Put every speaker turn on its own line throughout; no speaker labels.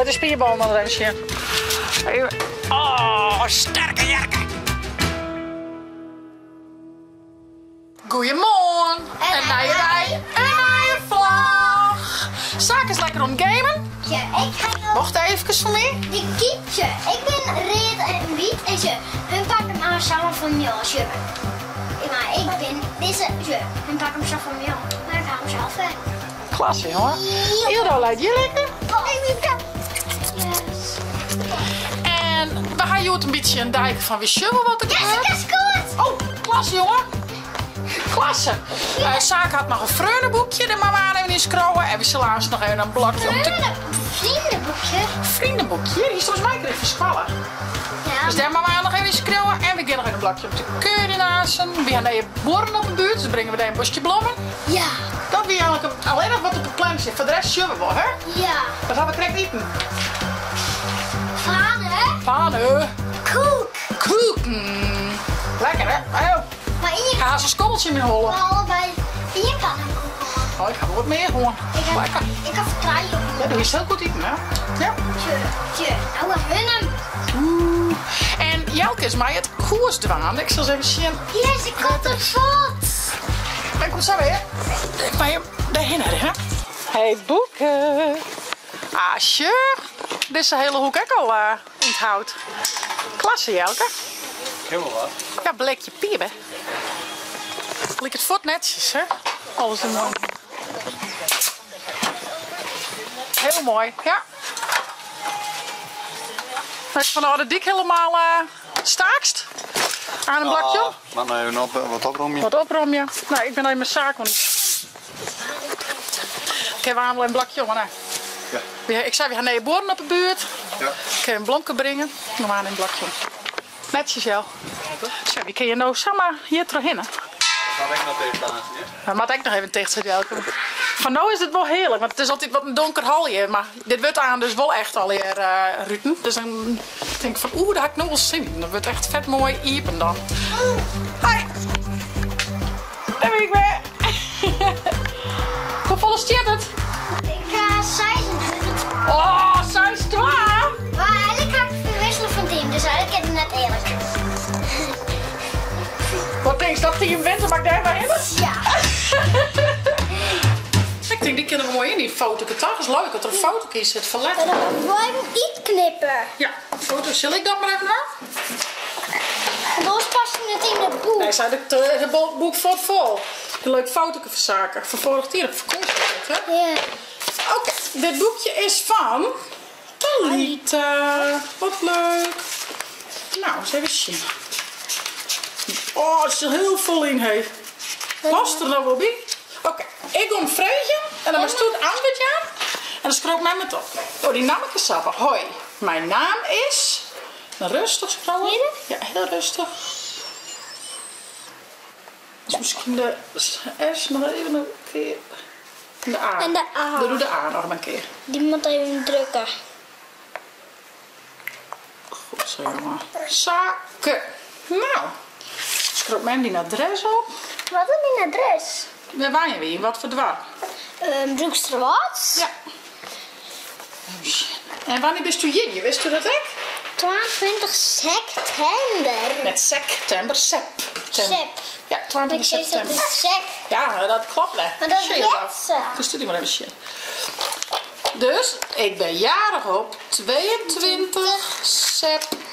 de spierbal nog eens zien. Oh, sterke jerken. Goeiemorgen. En naar je rij. En naar je vlag. Zaak is lekker ontgamen.
Ja, ik ga nog
Wacht even voor mij.
de kiepje. Ik ben red en wiet en ze. Hun pakken hem aan samen van mij. Maar ik ben deze. Hun pakken hem zo van mij. Maar ik ga hem zelf weg.
Klasse, jongen. Ildo, lijkt je lekker?
Oh, ik ben kapot. Yes.
En we gaan Joet een beetje een dijk van wie showen wat er
Jessica
gebeurt.
scoort!
Oh, klasse, jongen. Klasse. Zaak had nog een vreugdeboekje, daar maar we even in scrollen. En we zullen eens nog even een blokje om te...
Vriendenboekje.
Vriendenboekje, die is volgens mij kreeg verskwallen.
Ja.
Dus daar maar we nog even scrollen. En we gaan nog even een blokje op de keurinazen. We gaan naar je boeren op de buurt, dus brengen we daar een bosje bloemen.
Ja.
Dat wie eigenlijk alleen nog wat op de plan zit. Voor de rest zullen we wel, hè?
Ja.
Dat gaan we correct eten.
Vader.
Vader.
Koek.
Koeken. Lekker, hè? Oh.
Maar in je
Ga eens een skommeltje mee holen.
allebei. In je kan hem koeken.
Oh, ik ga wel wat meer gewoon. Lekker.
Ik heb vertrouwen op
Ja, doe je heel goed eten, hè? Ja.
je. Nou, we hun hem.
Oeh. En Jelke is mij het koersdwaan. Ik zal eens even zien.
Yes, ik had het vod.
Ik kom zo weer. Ik ben je daarheen, hè? Hey, boeken. Asje. Dit is de hele hoek ook al in het hout. Klasse, Jelke.
Helemaal wat.
Ja, blikje piepen. Lik het voort netjes, hè? Alles in mooi. Heel mooi, ja. Heb je van de dik helemaal staakst? Aan een blokje?
Maar nou even wat opruimen.
Wat oprom je? Nou, ik ben alleen mijn zaak. Want... Oké, we halen een blokje, maar nou.
Ja.
Ik zei, we gaan naar je boeren op de buurt.
Ja.
Ik kan je een blomke brengen. Dan gaan we een blokje. Netjes, jou. Zo, wie kun je nou samen hier terug in?
Ga ik nog tegen staan, hè?
Maar maak ik nog even tegen jou. Van nou is het wel heerlijk, want het is altijd wat een donker halje. Maar dit wordt aan dus wel echt alweer Ruten. Dus dan denk ik van daar heb ik nog wel zin in. Dat wordt echt vet mooi iepen dan. Hoi! Daar ben ik weer. Hoe vol is het?
Ik ga 26.
Oh, 6 klaar!
Maar eigenlijk ga ik verwisselen van team, dus eigenlijk is het net eerlijk.
Wat denk je dat team wint? Mag ik daar maar in?
Ja.
Ik denk die kunnen we mooi in die foto. Het is leuk dat er een foto kiest zit van
En
letter.
dan wil ik hem iets knippen.
Ja, foto. Zal ik dat maar even doen?
En dan past het in het boek.
Nee, zei het boek vol. Een leuk foto verzaken. Vervolgd hier op vakantie. Hè?
Ja.
Oké, dit boekje is van Talita. Wat leuk. Nou, eens even zien. Oh, het is er heel vol in, hé. Past er nou wel bij? Oké, ik kom vreugje en dan was toen antwoordje. En dan scroll ik mij met op. Oh, die naam is sappen. Hoi, mijn naam is... Rustig scrollen.
Hier?
Ja, heel rustig. Dus misschien de S nog even een keer. En de A.
En de A.
Dan doe de A nog een keer.
Die moet even drukken.
Goed zo, jongen. Zaken. Nou, scroll mij die adres op.
Wat is mijn adres?
Waar waren je weer? Wat voor dwar?
Broeksterwaard.
Ja. En wanneer bist u hier? Wist u dat ik?
22 september.
Met september. Sep. Ja, 22
Ik zeg dat
september.
is sec.
Ja, dat klopt, hè.
Maar dat
Shit,
is
dat.
Jetse.
Dus stuur die maar even shit. Dus, ik ben jarig op 22 september.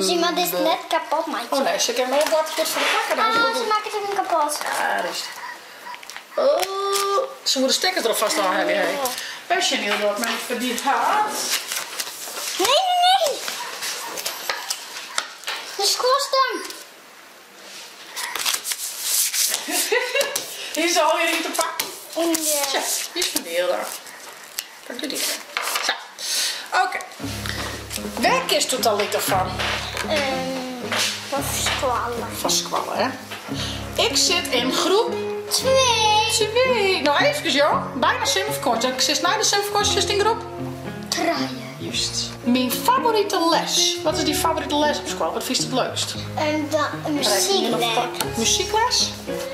Zie maar, dit is net kapot, maatje.
Oh nee, ze hebben nog wat goed voor de pakken.
Ah, ze maken het even kapot.
Ja, dat is het. Oh, ze moeten stekkers erop vast aan hebben. Hey. Weet je niet wat mij verdiend had?
Nee. De schoorsteen.
Die is alweer niet te pakken.
Ja.
Tja, die is van de heel daar. Pak je die even. Zo. Oké. Waar kist het al niet van?
Van squallen.
Van squallen, hè? Ik zit in groep
2.
Nou, even, joh. Bijna zomervakantie. Ik zit na de zomervakantie in groep.
Truien.
Juist. Mijn favoriete les. Wat is die favoriete les op school? Wat vind je het leukst?
En dan een muziekles.
Muziekles?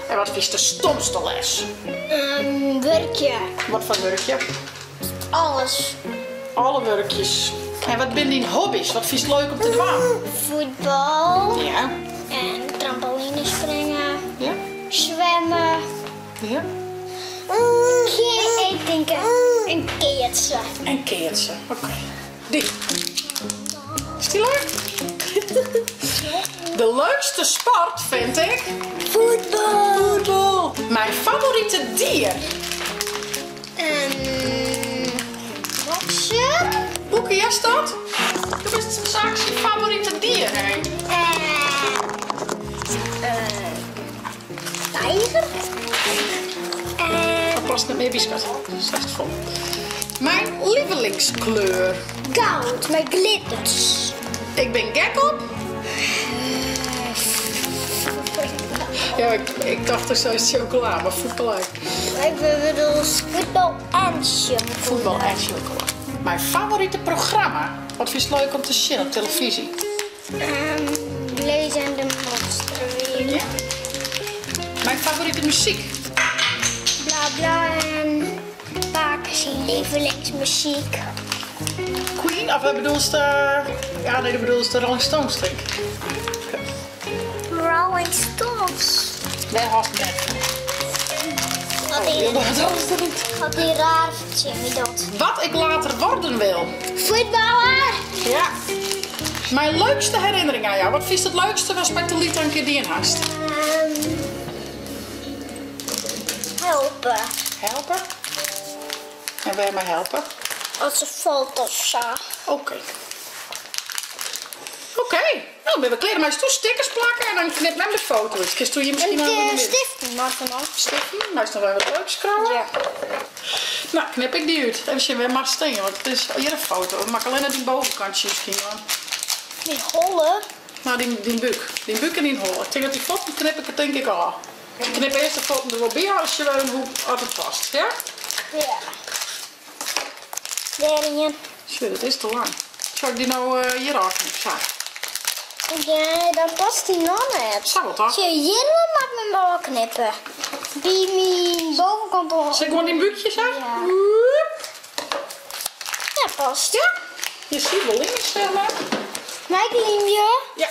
En wat vind je de stomste les?
Werkje.
Wat voor werkje?
Alles.
Alle werkjes. En wat ben die hobby's? Wat vind je leuk om te doen?
Voetbal.
Ja.
En trampoline springen.
Ja.
Zwemmen.
Ja.
Ik denk een keertje.
En keertje. Oké. Die. Is die leuk? De leukste sport vind ik...
Voetbal.
Voetbal. Mijn favoriete dier.
Boksen.
Boeken, jij staat? Du bist straks je favoriete dier, hè?
Tijger.
Dat past niet meer, biscuit. Dat is echt vol. Mijn lievelingskleur.
Goud met glitters.
Ik ben gek op. Ja, ik dacht er zo chocola, maar voetbal uit.
Ik bedoel voetbal en chocola.
Voetbal en chocola. Mijn favoriete programma. Wat vind je leuk om te zien op televisie?
Blaze en de Monster weer.
Ja. Mijn favoriete muziek.
Bla bla en Paken zijn lievelingsmuziek.
Queen, of bedoel je de... Ja, nee, dat bedoel je de Rolling Stones, denk ik.
Rolling Stones.
Nee, haast net.
Had die raar Jimmy dat.
Wat ik later worden wil.
Voetballer.
Ja. Mijn leukste herinnering aan jou. Wat vind je het leukste was bij de lied een keer die in hast?
Helpen.
Helpen? En wil je mij helpen?
Als ze valt of zo.
Oké. Oké. Nou, ben we kleren maar eens toe stickers plakken en dan knip met de foto. Dus doe je misschien
En
wel
de stiften maar vanaf.
Stiffen, maar is nog wel wat leuks scrollen.
Ja.
Nou, knip ik die uit. Even zien weer maar stenen, want het is hier een foto. Ik maak alleen naar die bovenkantje misschien wel.
Die hollen.
Nou, die buk. Die buk en die hol. Ik denk dat die foto knip ik het denk ik al. Ik knip eerst de foto er wel bij als je weet hoe het past, ja?
Ja. Daarin.
Shit, dat is te lang. Zou ik die nou hier afknippen? Zo.
Ja, dan past die nog net.
Zo, wat dan?
Zie je, hier mag mijn bal knippen. Die mijn bovenkant al.
Zeg gewoon die bukjes uit?
Ja.
Woep.
Ja, past.
Ja. Je ziet wel links, zeg maar.
Mijn liemje.
Ja.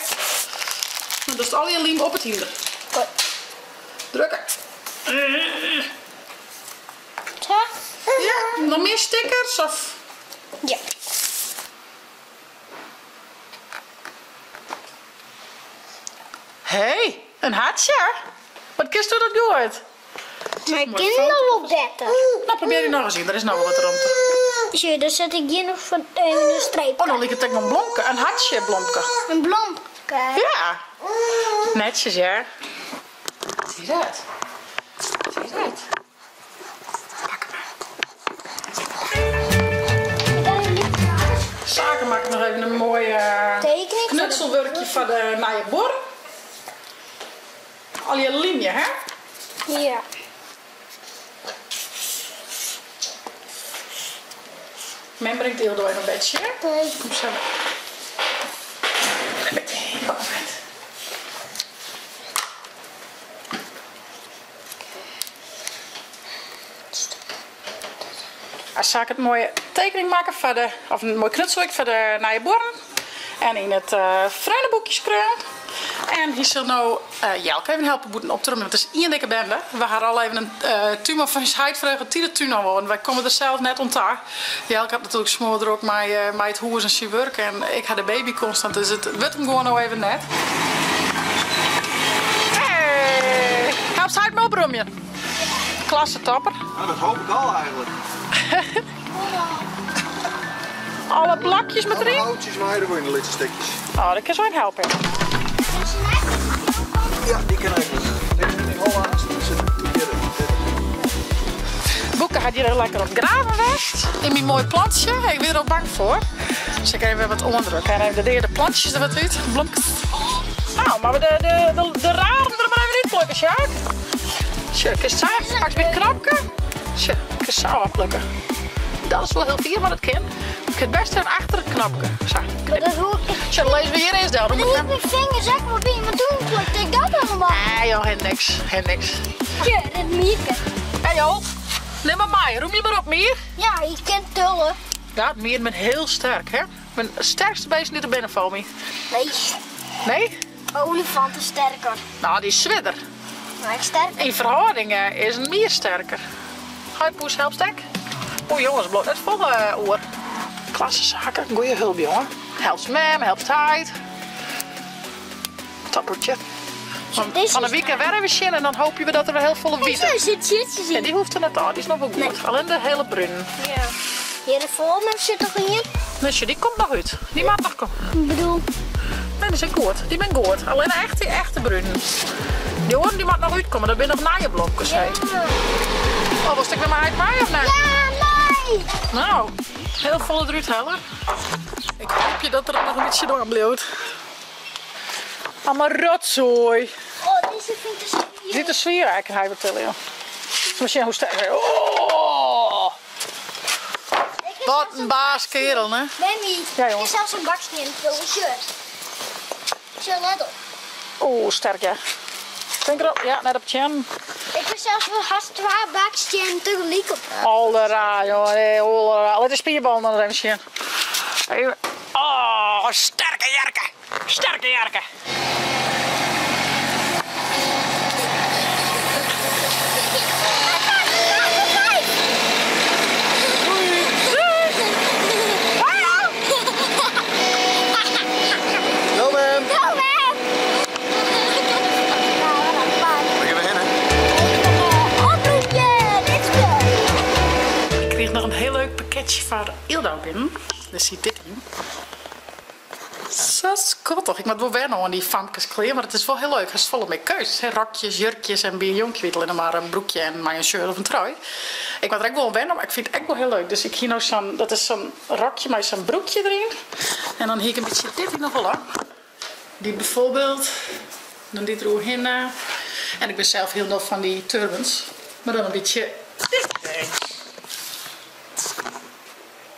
Nou, dat is al je liem op het hinder.
Goed.
Drukken.
Zo.
Ja, nog meer stickers of...
Ja.
Hey, een hartje. Wat kist u dat goed?
Mijn
Mooi
kinderen wel beter.
Nou, probeer die nog eens in. Er is nou wel wat ruimte.
Zie, dan zet ik hier nog van even een streep.
Oh, dan ligt het ook nog blomke. Een hartje blomke.
Een blomke.
Ja. Netjes, ja. Zie je dat? Zie je dat? Pak hem maar. Zaken maken nog even een mooi
Tekening.
knutselwerkje van de naaienbor. Al je linie, hè?
Ja.
Men brengt heel door een beetje.
Kijk.
Kom zo. Als ik een mooie tekening maken voor de, of een mooi knutselwerk voor de naaienborren. En in het vriendenboekje schrijven. En hier zal nou Jelke even helpen boeten op te ruimen. Want het is één dikke bende. We gaan al even een tuin van zijn huidvreugde die de tuin al wonen. Wij komen er zelf net ontdaan. Jelke had natuurlijk smoor ook met het hoes en zijn werk. En ik had de baby constant. Dus het werd hem gewoon nou even net. Hey! Help ze uit me oprummen. Klasse topper.
Nou, dat hoop ik al eigenlijk.
Alle plakjes met erin.
Alle houtjes waaien er in de lichte stukjes.
Oh, dat kan zo in helpen.
Ja, die kan ik. Deze met die hol aan.
Boeken gaat hier lekker op graven west. In mijn mooi plantje. Ik ben er al bang voor. Dus ik even wat onderdrukken. En even de plantjes er wat uit. Bloemkes. Nou, maar we de raren er maar even uit plukken, Sjaak. Zo, ik kan straks weer knapken. Zo, ik kan zo afplukken. Dat is wel heel vier, maar dat kan. Ik het best even achter het knapje. Zo,
Dat hoor ik.
zo, dan lezen we hier eens daar.
Dan moet ik mijn vinger zeg maar bij me doen. Pluk ik dat allemaal.
Nee joh, geen niks. Geen niks.
Ja, dat mieke.
Hé joh. Neem maar mij, roem je maar op, Mier.
Ja, je kent tullen.
Ja, Mier bent heel sterk, hè? Ik ben het sterkste beest niet te binnen van me.
Nee,
Nee?
olifant is sterker.
Nou, die is zwidder.
Maar ik sterker.
In verhoudingen is een Mier sterker. Ga je poes, helpstek? Oeh jongens, bloot net volle oor. Klasse zaken, goeie hulp jongen. Helpt mem, helpt hij. Tappertje. Van een weekend werken we en dan hoop je dat er wel heel volle wiet is.
Zit
En die hoeft er net aan, die is nog wel goed.
Nee.
Alleen de hele brun.
Ja. Hier de voorman zit toch in?
Dus die komt nog uit. Die maakt nog komen.
Ik bedoel,
Nee, die zijn goed. Die ben goed. Alleen de echte brun. Die horen die mag nog uitkomen. Dat ben nog naaienblokjes.
ja.
Oh, was ik met mij uit mij of niet?
Ja, nee.
Nou, heel volle eruit halen. Ik hoop je dat er nog een beetje door blijft. Allemaal rotzooi.
Oh, deze vind ik dus
Dit is sfeerrijker, hij vertellen je. Misschien hoe sterk hij. Oh, wat een baas kerel, hè?
Benny,
Ja,
ik
jongen.
heb zelfs een baksteen voor een shirt. Zo, let op.
Oeh, sterk ja. Denk erop, ja, net op het chin.
Ik heb zelfs wel haast 2 baksteen tegelijk op.
Allera, jongen, nee, allera. Let de spierbal dan even zien. Even. Oh, sterke jerken. Sterke jerken.
Yo man.
Go, man!
Waar gaan we heen, hè?
Oproepje, let's go!
Ik kreeg nog een heel leuk pakketje van Ilda binnen. Daar zit dit in. Zo schattig. Ik moet wel wennen aan die famkes kleren, maar het is wel heel leuk. Het is vol met keuzes. Hè? Rokjes, jurkjes en bierjonkwietelen en maar een broekje en maar een shirt of een trui. Ik moet er echt wel wennen, maar ik vind het echt wel heel leuk. Dus ik hier nou zo'n, dat is zo'n rokje met zo'n broekje erin. En dan hier ik een beetje dit in nog wel aan. Die bijvoorbeeld. Dan dit erheen. En ik ben zelf heel dol van die turbans. Maar dan een beetje dit erin.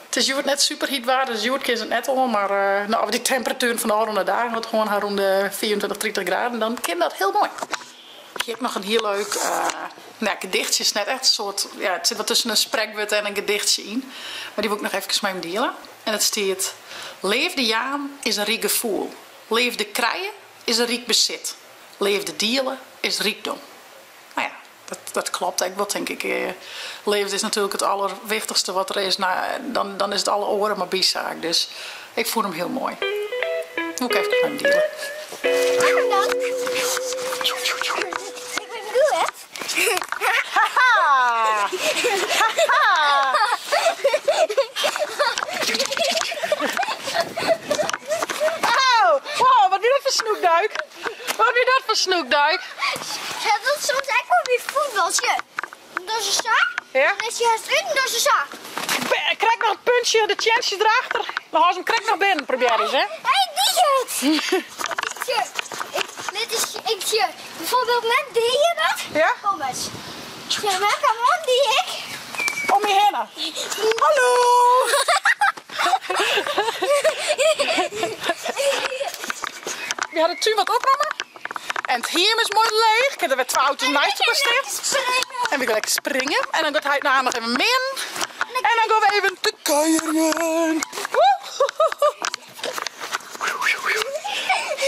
Het is juist net super heat waar, dus juist is het net al, maar nou, die temperatuur van de andere dagen wordt gewoon rond de 24, 30 graden, dan kan dat heel mooi. Hier heb ik nog een heel leuk gedichtje, is net echt een soort, ja, het zit wat tussen een spreekwoord en een gedichtje in, maar die wil ik nog even met hem delen. En het staat: leefde jaan is een riek gevoel, leefde krijen is een riek bezit, leefde dielen is rijkdom. Nou ja. Dat klopt echt wel, denk ik. Leven is natuurlijk het allerwichtigste wat er is. Nou, dan is het alle oren maar bizaak. Dus ik voel hem heel mooi. Moet ik even met hem delen.
Dank. Ik ben goed, hè?
Haha! Oh, wow, wat is dat voor snoekduik? Wat is dat voor snoekduik?
Ja, dat is soms echt wel weer voetbaltje. Dat is een zaak.
Ja?
Dan is je het in, dat is een zaak.
Ik krijg nog een puntje, de chance erachter. Dan gaan ze hem krijg nog binnen, probeer eens, hè?
Hé, die shirt. Dit is ik shirt. Bijvoorbeeld met die hier dat.
Ja?
Kom eens. Ja, maar kom op, die ik.
Om je heen. Hallo! We hadden tu wat opnemen. En het hier is mooi leeg. Ik heb er weer 2 auto's naast gesteerd. En we gaan lekker springen. En dan gaat hij nou nog even min. En dan gaan we even te kuieren.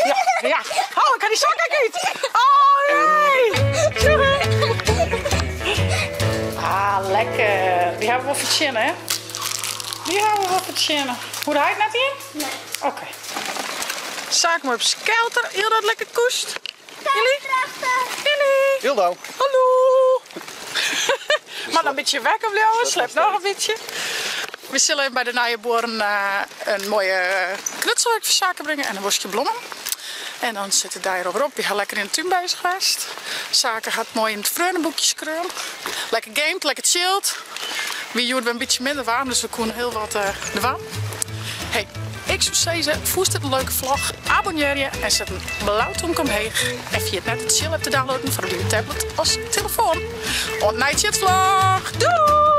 Ja, ja. Oh, ik kan die zakken uit. Oh, nee. Sorry. Ah, lekker. Die hebben we wel verzinnen, hè? Die hebben we wel verzinnen. Hoe hij het net in?
Nee.
Oké. Zaak maar op skelter. Heel dat lekker koest. Jullie? Jullie?
Hildo.
Hallo. Maar dan een beetje wekken blijven. Sleep nog een beetje. We zullen bij de Nijeboren een mooie knutselwerk voor zaken brengen en een bosje bloemen. En dan zitten daar over op. Je gaat lekker in de tuin bezig geweest. Zaken gaat mooi in het vreunenboekje screuwen. Lekker gamed, lekker chilled. Wie joert een beetje minder warm, dus we kunnen heel wat de warm. Hey, ik zou zeggen, voest het een leuke vlog, abonneer je en zet een blauwtonk omheen. En je het net het chill hebt te downloaden voor op je tablet als telefoon. En night vlog. Doei!